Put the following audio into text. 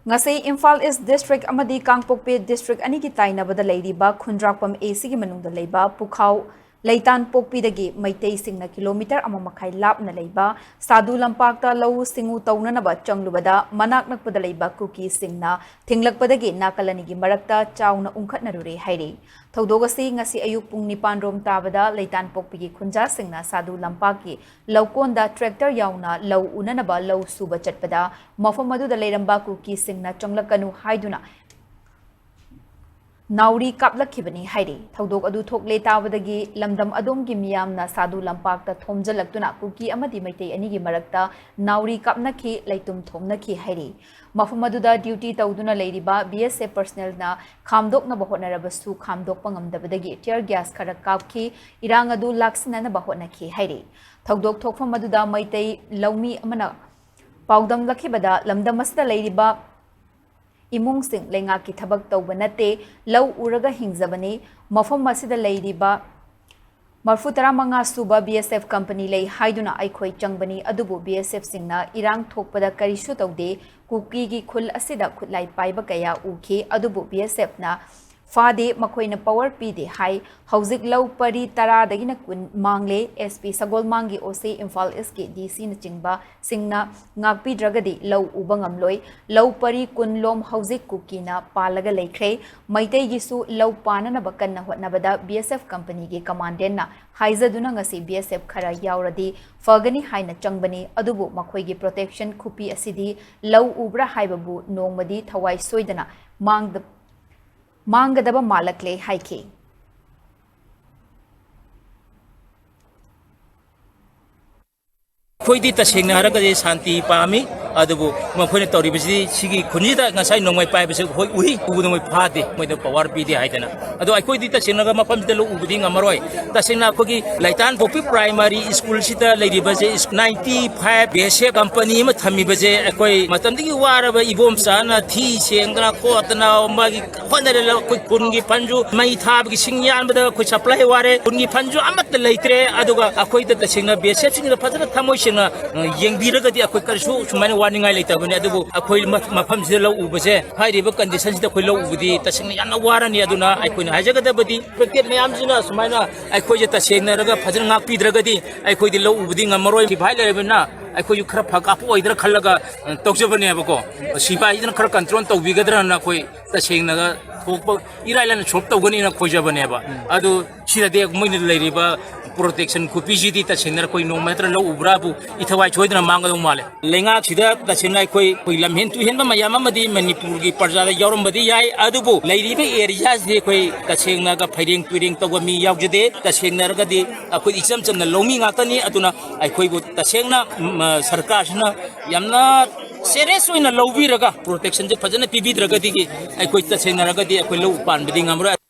ngasi Imphal East District amadi Kangpokpi District ani ki tainabada leiriba Khundrakpam AC ki manungda leiba Pukhau Leitan Pokpidagi Maitei Singna kilometer amamakhay lapna leiba Sadu Lampakta Lau Singu Taunanaba Changlubada Manaknakpada leiba Kuki Singna Thinglakpadagi Nakalanigi Marakta Chaona Ungkhatnakhre hairi Thodogasi ngasi ayuk pung nipan rom tabada Leitan Pokpigi Khunja Singna Sadu Lampaki Laukonda tractor yauna lau unanaba lau suba chatpada mafamadu da leiramba Kuki Singna changlakanu haiduna Nauri kaplakibani hairi thodok adu thokle tabadagi lamdam adomgi miyamna Sadu Lampakta thomjalaktuna Kuki amadi maitei anigi marakta Nauri kapnakhi leitum thomnakhi hairi mafamadu da duty tawduna leiriba BSF personnel na khamdokna bahonarabasu khamdokpa ngamdabadagi tear gas khara kapki irang adu laksina na bahonakhi hairi thodok thokfam aduda maitei laumi amana paudam lakhibada lamdam asda leiriba imung sing lenga ki thabak tawba nate lau uraga hingzabani mafam asida leiriba marfutara manga suba BSF company lei haiduna aikhoi changbani adubu BSF singna irang thokpada karisu tawde Kuki gi khul asida khutlai paiba kaya ukhi adubu BSF na Fade Makoina power pide hai hauzik lau pari tara dagina kun mangle SP Sagol mangi ose Imphal SK DC na chingba Singna ngakpi dragadi lau ubangam loi lau pari kun lom hauzik Kuki na palaga laikre maitei gisu lau pana na bakan na hotnabada BSF company gi commandant na haizaduna ngasi BSF khara yauradi fagani haina changbani adubu makoi gi protection khupi asidi lau ubra haibabu nongmadi thawai soidana Mangadaba Malakle Haike. Koidi ta Singna haragade Santi Pami, Adabu, Mapone Toribisi, Sigi, Kunita, Nasai, no my pipes, we who know party with the power PD Haitana. Although I could it Sinaga Mapam de Ubuding Amaroi, Tasina Kogi, Laitan Popi Primary School Sita, Lady Baze is 95 BSA company, Matami Baze, Akoi, Matandi Waraba, Ibom Sana, T, Singna, Kotana, Magi, Honda, Kungi Panju, my tab, Singyan, but the supply ware, Kungi Panju, Amat the Laitre, Aduga, Akoita the Singna, BSF in the Patra Tamotion. Yang biragadi akoy karsu sumani warning ay laita bani adubu akoy mafam sila ubase hayriba conditions da koy ubudi tasing yan warani aduna akoy na hajagada badi protect mayam sina sumana akoy jeta sengna raga phajana ngakpi dragadi akoy di lo ubudi ngamroi ki bhai lebena akoy khara phaka oidra khallaga tokjabani abako sibai idna khara control tawbigadra na koy tasengna ga thokpa irailan chop tawgani na khojabani aba adu sida de moina leiriba protection kupijidi ta singna koi no metra lo ubrabu ithawai choidna mangado male lenga sida ta singna koi lamhen tu henba mayama madi Manipur gi parjada yaurum badi yai adubu leiribe areas de koi ta singna ga firing turing tawami yaujade ta singna ga di akoi icham chamna lomi ngatani aduna ai koi bu ta singna sarkar na yamna serious oina lobiraga protection je phajana pibid ragadi gi ai koi ta singna ragadi akoi lo pan bidi ngamro